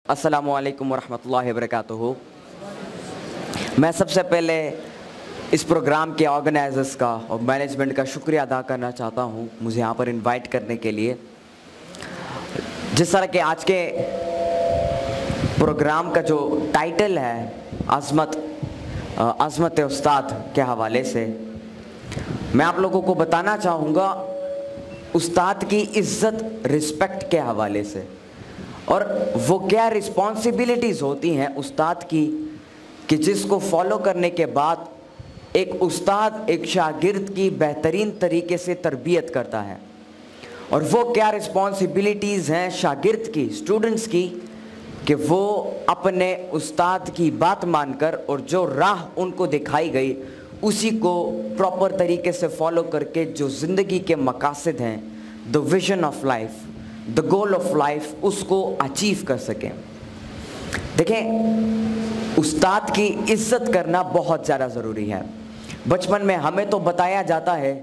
अस्सलामुअलैकुम वरहमतुल्लाहि वबरकातुहू। मैं सबसे पहले इस प्रोग्राम के ऑर्गेनाइजर्स का और मैनेजमेंट का शुक्रिया अदा करना चाहता हूँ मुझे यहाँ पर इनवाइट करने के लिए। जिस तरह के आज के प्रोग्राम का जो टाइटल है अज़मत उस्ताद के हवाले से, मैं आप लोगों को बताना चाहूँगा उस्ताद की इज़्ज़त रिस्पेक्ट के हवाले से, और वो क्या रिस्पॉन्सिबिलिटीज़ होती हैं उस्ताद की कि जिसको फॉलो करने के बाद एक उस्ताद एक शागिर्द की बेहतरीन तरीके से तरबियत करता है। और वो क्या रिस्पॉन्सिबिलिटीज़ हैं शागिर्द की, स्टूडेंट्स की, कि वो अपने उस्ताद की बात मानकर और जो राह उनको दिखाई गई उसी को प्रॉपर तरीके से फॉलो करके जो ज़िंदगी के मकासद हैं, the vision of life, the goal of life, उसको अचीव कर सकें। देखें, उस्ताद की इज़्ज़त करना बहुत ज़्यादा ज़रूरी है। बचपन में हमें तो बताया जाता है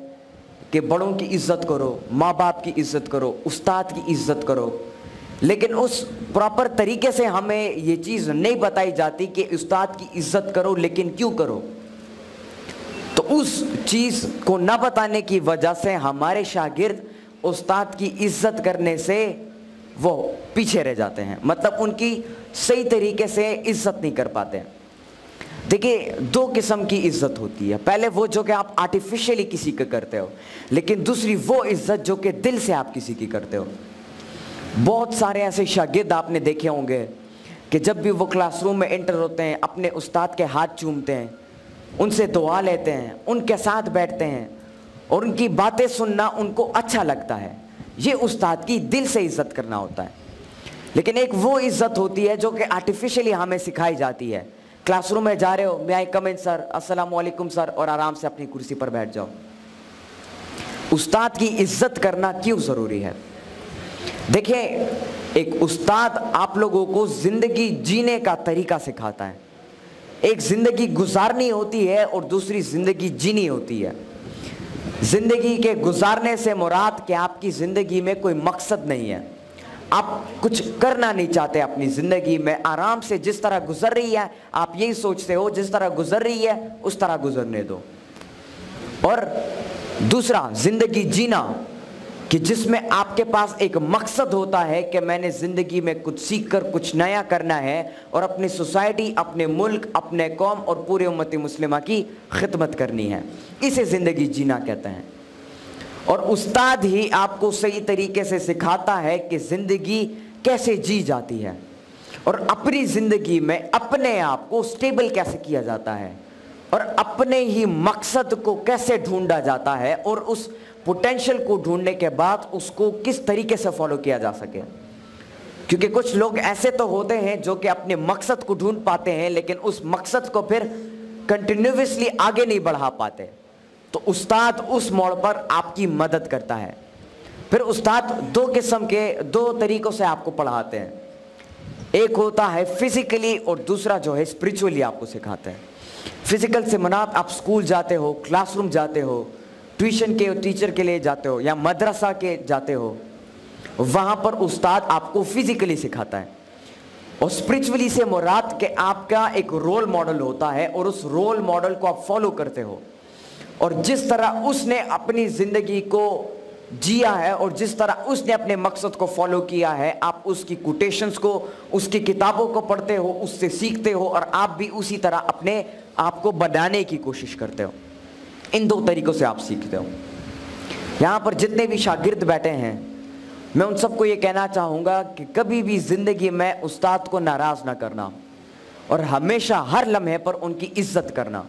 कि बड़ों की इज़्ज़त करो, माँ बाप की इज़्ज़त करो, उस्ताद की इज़्ज़त करो, लेकिन उस प्रॉपर तरीके से हमें ये चीज़ नहीं बताई जाती कि उस्ताद की इज़्ज़त करो, लेकिन क्यों करो। तो उस चीज़ को न बताने की वजह से हमारे शागिर्द उस्ताद की इज़्ज़त करने से वो पीछे रह जाते हैं, मतलब उनकी सही तरीके से इज़्ज़त नहीं कर पाते हैं। देखिए, दो किस्म की इज़्ज़त होती है। पहले वो जो कि आप आर्टिफिशियली किसी का करते हो, लेकिन दूसरी वो इज़्ज़त जो कि दिल से आप किसी की करते हो। बहुत सारे ऐसे शागिर्द आपने देखे होंगे कि जब भी वो क्लासरूम में एंटर होते हैं अपने उस्ताद के हाथ चूमते हैं, उनसे दुआ लेते हैं, उनके साथ बैठते हैं और उनकी बातें सुनना उनको अच्छा लगता है। ये उस्ताद की दिल से इज़्ज़त करना होता है। लेकिन एक वो इज़्ज़त होती है जो कि आर्टिफिशियली हमें सिखाई जाती है। क्लासरूम में जा रहे हो, मे आई कम इन सर, अस्सलाम वालेकुम सर, और आराम से अपनी कुर्सी पर बैठ जाओ। उस्ताद की इज़्ज़त करना क्यों ज़रूरी है? देखिए, एक उस्ताद आप लोगों को ज़िंदगी जीने का तरीका सिखाता है। एक ज़िंदगी गुजारनी होती है और दूसरी ज़िंदगी जीनी होती है। ज़िंदगी के गुजारने से मुराद कि आपकी ज़िंदगी में कोई मकसद नहीं है, आप कुछ करना नहीं चाहते अपनी ज़िंदगी में, आराम से जिस तरह गुजर रही है आप यही सोचते हो जिस तरह गुजर रही है उस तरह गुजरने दो। और दूसरा ज़िंदगी जीना कि जिसमें आपके पास एक मकसद होता है कि मैंने ज़िंदगी में कुछ सीख कर कुछ नया करना है और अपनी सोसाइटी, अपने मुल्क, अपने कौम और पूरे उम्मत मुस्लिमा की खिदमत करनी है। इसे ज़िंदगी जीना कहते हैं। और उस्ताद ही आपको सही तरीके से सिखाता है कि ज़िंदगी कैसे जी जाती है और अपनी ज़िंदगी में अपने आप को स्टेबल कैसे किया जाता है और अपने ही मकसद को कैसे ढूंढा जाता है और उस पोटेंशियल को ढूंढने के बाद उसको किस तरीके से फॉलो किया जा सके। क्योंकि कुछ लोग ऐसे तो होते हैं जो कि अपने मकसद को ढूंढ पाते हैं लेकिन उस मकसद को फिर कंटिन्यूअसली आगे नहीं बढ़ा पाते। तो उस्ताद उस मोड़ पर आपकी मदद करता है। फिर उस्ताद दो किस्म के, दो तरीक़ों से आपको पढ़ाते हैं। एक होता है फिज़िकली और दूसरा जो है स्पिरिचुअली आपको सिखाते हैं। फिज़िकल से मुराद आप स्कूल जाते हो, क्लासरूम जाते हो, ट्यूशन के टीचर के लिए जाते हो या मदरसा के जाते हो, वहाँ पर उस्ताद आपको फिज़िकली सिखाता है। और स्पिरिचुअली से मुराद कि आपका एक रोल मॉडल होता है और उस रोल मॉडल को आप फॉलो करते हो और जिस तरह उसने अपनी ज़िंदगी को जिया है और जिस तरह उसने अपने मकसद को फॉलो किया है, आप उसकी कोटेशंस को, उसकी किताबों को पढ़ते हो, उससे सीखते हो और आप भी उसी तरह अपने आप को बनाने की कोशिश करते हो। इन दो तरीक़ों से आप सीखते हो। यहाँ पर जितने भी शागिर्द बैठे हैं, मैं उन सबको ये कहना चाहूँगा कि कभी भी ज़िंदगी में उस्ताद को नाराज़ ना करना और हमेशा हर लम्हे पर उनकी इज़्ज़त करना।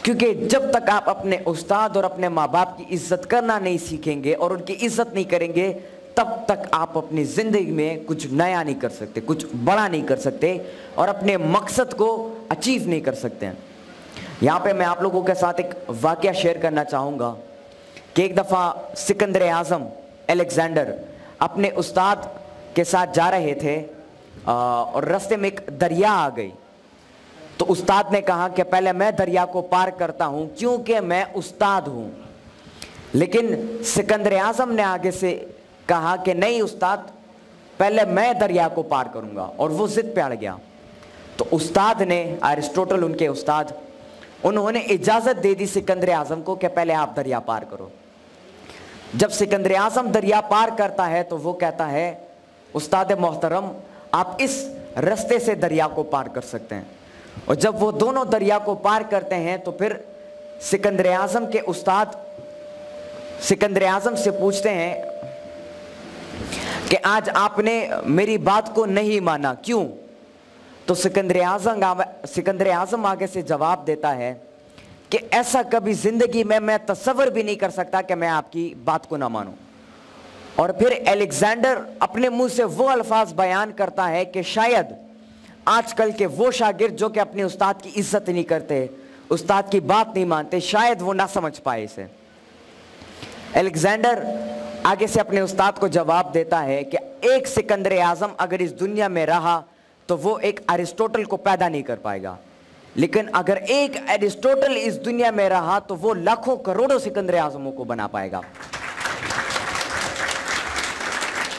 क्योंकि जब तक आप अपने उस्ताद और अपने माँ बाप की इज़्ज़त करना नहीं सीखेंगे और उनकी इज़्ज़त नहीं करेंगे, तब तक आप अपनी ज़िंदगी में कुछ नया नहीं कर सकते, कुछ बड़ा नहीं कर सकते और अपने मकसद को अचीव नहीं कर सकते हैं। यहाँ पे मैं आप लोगों के साथ एक वाक़या शेयर करना चाहूँगा कि एक दफ़ा सिकंदर आज़म अलेक्जेंडर अपने उस्ताद के साथ जा रहे थे और रास्ते में एक दरिया आ गई। तो उस्ताद ने कहा कि पहले मैं दरिया को पार करता हूँ क्योंकि मैं उस्ताद हूँ। लेकिन सिकंदर आज़म ने आगे से कहा कि नहीं उस्ताद, पहले मैं दरिया को पार करूंगा, और वो जिद पे अड़ गया। तो उस्ताद ने, अरिस्टोटल उनके उस्ताद, उन्होंने इजाजत दे दी सिकंदर आजम को कि पहले आप दरिया पार करो। जब सिकंदर आजम दरिया पार करता है तो वो कहता है, उस्ताद मोहतरम आप इस रास्ते से दरिया को पार कर सकते हैं। और जब वो दोनों दरिया को पार करते हैं तो फिर सिकंदर आजम के उस्ताद सिकंदर आजम से पूछते हैं कि आज आपने मेरी बात को नहीं माना, क्यों? तो सिकंदर आजम आगे से जवाब देता है कि ऐसा कभी जिंदगी में मैं तसव्वुर भी नहीं कर सकता कि मैं आपकी बात को ना मानूं। और फिर अलेक्जेंडर अपने मुंह से वो अल्फाज बयान करता है कि शायद आजकल के वो शागिर्द जो कि अपने उस्ताद की इज्जत नहीं करते, उस्ताद की बात नहीं मानते, शायद वो ना समझ पाए इसे। अलेक्जेंडर आगे से अपने उस्ताद को जवाब देता है कि एक सिकंदर आजम अगर इस दुनिया में रहा तो वो एक अरिस्टोटल को पैदा नहीं कर पाएगा, लेकिन अगर एक अरिस्टोटल इस दुनिया में रहा तो वो लाखों करोड़ों सिकंदर आजमों को बना पाएगा।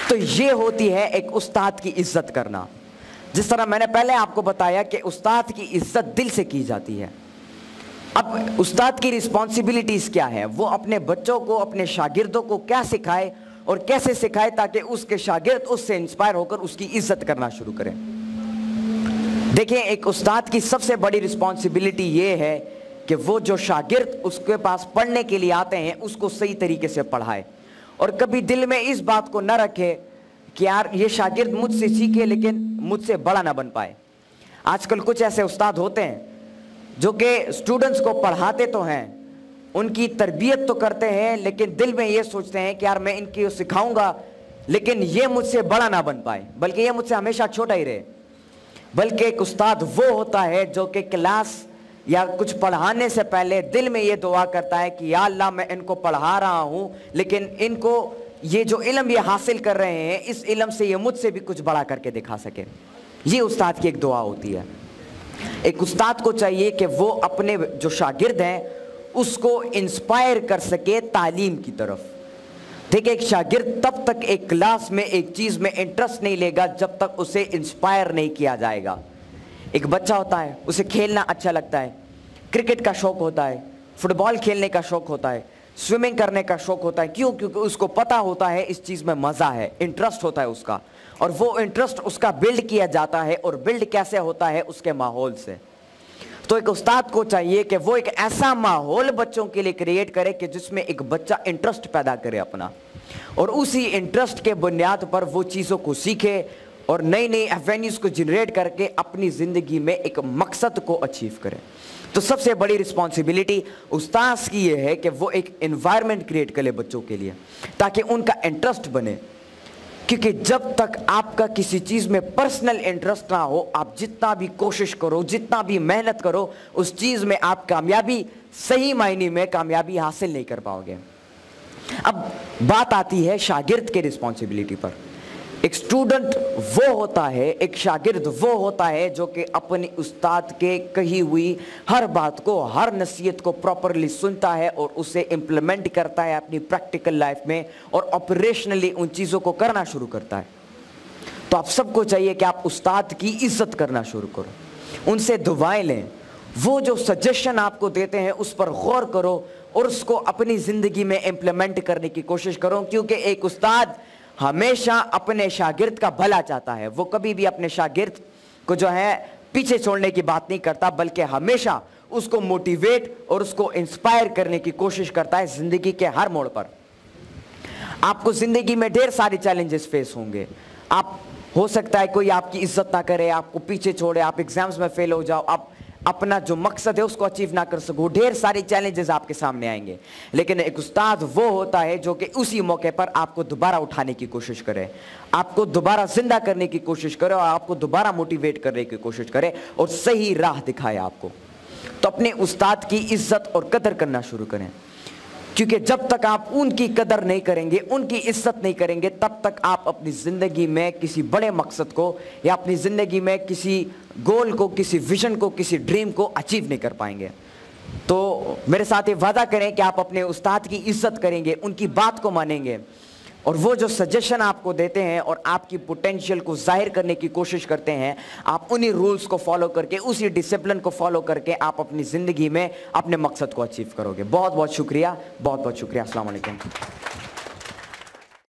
तो ये होती है एक उस्ताद की इज्जत करना। जिस तरह मैंने पहले आपको बताया कि उस्ताद की इज्जत दिल से की जाती है। अब उस्ताद की रिस्पॉन्सिबिलिटीज क्या है? वो अपने बच्चों को, अपने शागिर्दों को क्या सिखाए और कैसे सिखाए ताकि उसके शागिर्द उससे इंस्पायर होकर उसकी इज्जत करना शुरू करें। देखिए, एक उस्ताद की सबसे बड़ी रिस्पॉन्सिबिलिटी ये है कि वो जो शागिर्द उसके पास पढ़ने के लिए आते हैं उसको सही तरीके से पढ़ाए, और कभी दिल में इस बात को न रखे कि यार ये शागिर्द मुझसे सीखे लेकिन मुझसे बड़ा ना बन पाए। आजकल कुछ ऐसे उस्ताद होते हैं जो कि स्टूडेंट्स को पढ़ाते तो हैं, उनकी तरबियत तो करते हैं, लेकिन दिल में ये सोचते हैं कि यार मैं इनकी सिखाऊंगा लेकिन ये मुझसे बड़ा ना बन पाए, बल्कि ये मुझसे हमेशा छोटा ही रहे। बल्कि एक उस्ताद वो होता है जो कि क्लास या कुछ पढ़ाने से पहले दिल में ये दुआ करता है कि या अल्लाह मैं इनको पढ़ा रहा हूँ, लेकिन इनको ये जो इल्म ये हासिल कर रहे हैं इस इल्म से ये मुझसे भी कुछ बड़ा करके दिखा सके। ये उस्ताद की एक दुआ होती है। एक उस्ताद को चाहिए कि वो अपने जो शागिर्द हैं उसको इंस्पायर कर सके तालीम की तरफ। देखिए, एक शागिर्द तब तक एक क्लास में एक चीज़ में इंटरेस्ट नहीं लेगा जब तक उसे इंस्पायर नहीं किया जाएगा। एक बच्चा होता है, उसे खेलना अच्छा लगता है, क्रिकेट का शौक़ होता है, फुटबॉल खेलने का शौक़ होता है, स्विमिंग करने का शौक़ होता है। क्यों? क्योंकि उसको पता होता है इस चीज़ में मज़ा है, इंटरेस्ट होता है उसका, और वो इंटरेस्ट उसका बिल्ड किया जाता है। और बिल्ड कैसे होता है? उसके माहौल से। तो एक उस्ताद को चाहिए कि वो एक ऐसा माहौल बच्चों के लिए क्रिएट करे कि जिसमें एक बच्चा इंटरेस्ट पैदा करे अपना, और उसी इंटरेस्ट के बुनियाद पर वो चीज़ों को सीखे और नई नई एवेन्यूज़ को जनरेट करके अपनी ज़िंदगी में एक मकसद को अचीव करे। तो सबसे बड़ी रिस्पॉन्सिबिलिटी उस्ताद की ये है कि वो एक एनवायरनमेंट क्रिएट करे बच्चों के लिए ताकि उनका इंटरेस्ट बने। क्योंकि जब तक आपका किसी चीज़ में पर्सनल इंटरेस्ट ना हो, आप जितना भी कोशिश करो, जितना भी मेहनत करो, उस चीज़ में आप कामयाबी, सही मायने में कामयाबी हासिल नहीं कर पाओगे। अब बात आती है शागिर्द के रिस्पॉन्सिबिलिटी पर। एक स्टूडेंट वो होता है, एक शागिर्द वो होता है जो कि अपने उस्ताद के कही हुई हर बात को, हर नसीहत को प्रॉपरली सुनता है और उसे इम्प्लीमेंट करता है अपनी प्रैक्टिकल लाइफ में, और ऑपरेशनली उन चीज़ों को करना शुरू करता है। तो आप सबको चाहिए कि आप उस्ताद की इज्जत करना शुरू करो, उनसे दुआएं लें, वो जो सजेशन आपको देते हैं उस पर गौर करो और उसको अपनी ज़िंदगी में इम्प्लीमेंट करने की कोशिश करो। क्योंकि एक उस्ताद हमेशा अपने शागिर्द का भला चाहता है, वो कभी भी अपने शागिर्द को जो है पीछे छोड़ने की बात नहीं करता, बल्कि हमेशा उसको मोटिवेट और उसको इंस्पायर करने की कोशिश करता है ज़िंदगी के हर मोड़ पर। आपको ज़िंदगी में ढेर सारे चैलेंजेस फेस होंगे। आप हो सकता है कोई आपकी इज्जत ना करे, आपको पीछे छोड़े, आप एग्जाम्स में फेल हो जाओ, आप अपना जो मकसद है उसको अचीव ना कर सको, ढेर सारे चैलेंजेस आपके सामने आएंगे। लेकिन एक उस्ताद वो होता है जो कि उसी मौके पर आपको दोबारा उठाने की कोशिश करे, आपको दोबारा जिंदा करने की कोशिश करे और आपको दोबारा मोटिवेट करने की कोशिश करे और सही राह दिखाए आपको। तो अपने उस्ताद की इज्जत और कदर करना शुरू करें, क्योंकि जब तक आप उनकी कदर नहीं करेंगे, उनकी इज्जत नहीं करेंगे, तब तक आप अपनी ज़िंदगी में किसी बड़े मकसद को या अपनी ज़िंदगी में किसी गोल को, किसी विजन को, किसी ड्रीम को अचीव नहीं कर पाएंगे। तो मेरे साथ ये वादा करें कि आप अपने उस्ताद की इज्जत करेंगे, उनकी बात को मानेंगे और वो जो सजेशन आपको देते हैं और आपकी पोटेंशियल को जाहिर करने की कोशिश करते हैं, आप उन्हीं रूल्स को फॉलो करके, उसी डिसिप्लिन को फॉलो करके आप अपनी ज़िंदगी में अपने मकसद को अचीव करोगे। बहुत बहुत शुक्रिया, बहुत बहुत शुक्रिया। अस्सलाम वालेकुम।